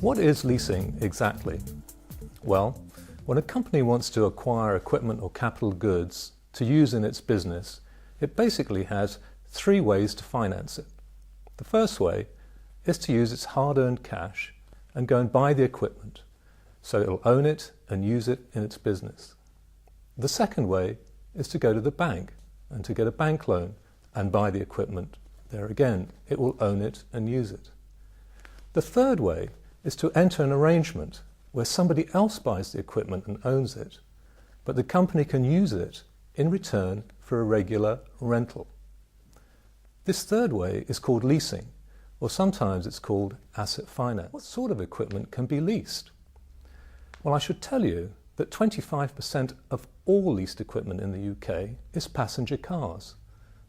What is leasing exactly? Well, when a company wants to acquire equipment or capital goods to use in its business, it basically has three ways to finance it. The first way is to use its hard-earned cash and go and buy the equipment, so it'll own it and use it in its business. The second way is to go to the bank and to get a bank loan and buy the equipment. There again, it will own it and use it. The third way is to enter an arrangement where somebody else buys the equipment and owns it, but the company can use it in return for a regular rental. This third way is called leasing, or sometimes it's called asset finance. What sort of equipment can be leased? Well, I should tell you that 25% of all leased equipment in the UK is passenger cars.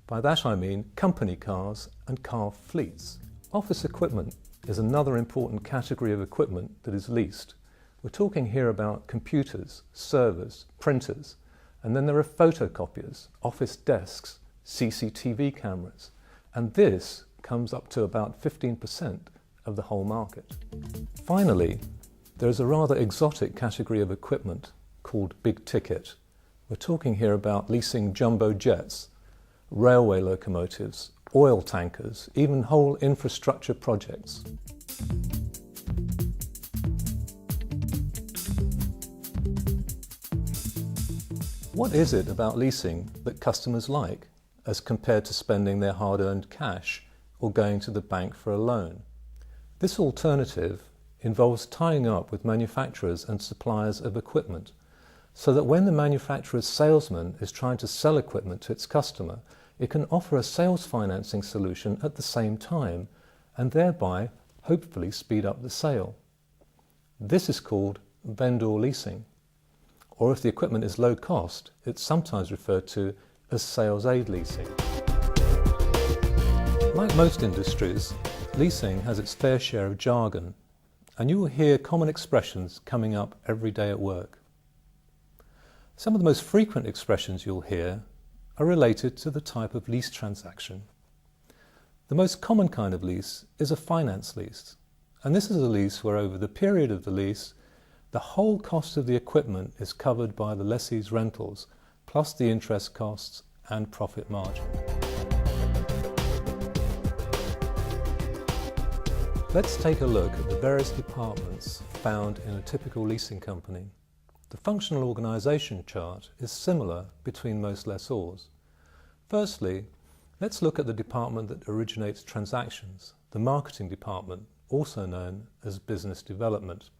By that I mean company cars and car fleets. Office equipment is another important category of equipment that is leased. We're talking here about computers, servers, printers, and then there are photocopiers, office desks, CCTV cameras, and this comes up to about 15% of the whole market. Finally, there is a rather exotic category of equipment called big ticket. We're talking here about leasing jumbo jets, railway locomotives, oil tankers, even whole infrastructure projects. What is it about leasing that customers like, as compared to spending their hard-earned cash or going to the bank for a loan? This alternative involves tying up with manufacturers and suppliers of equipment, so that when the manufacturer's salesman is trying to sell equipment to its customer, it can offer a sales financing solution at the same time and thereby hopefully speed up the sale. This is called vendor leasing, or if the equipment is low cost, it's sometimes referred to as sales aid leasing. Like most industries, leasing has its fair share of jargon, and you will hear common expressions coming up every day at work. Some of the most frequent expressions you'll hear are related to the type of lease transaction. The most common kind of lease is a finance lease, and this is a lease where over the period of the lease, the whole cost of the equipment is covered by the lessee's rentals, plus the interest costs and profit margin. Let's take a look at the various departments found in a typical leasing company. The functional organisation chart is similar between most lessors. Firstly, let's look at the department that originates transactions, the marketing department, also known as business development.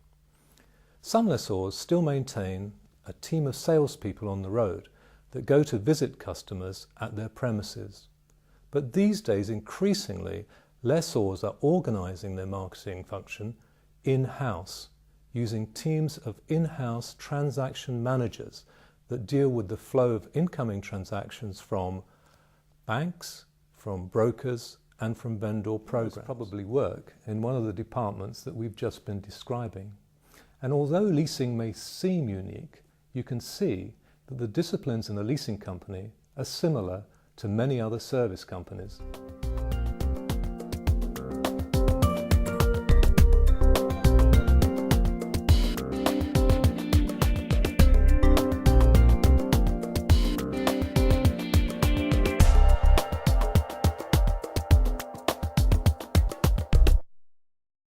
Some lessors still maintain a team of salespeople on the road that go to visit customers at their premises. But these days, increasingly, lessors are organising their marketing function in-house, using teams of in-house transaction managers that deal with the flow of incoming transactions from banks, from brokers, and from vendor programs. Probably work in one of the departments that we've just been describing. And although leasing may seem unique, you can see that the disciplines in a leasing company are similar to many other service companies.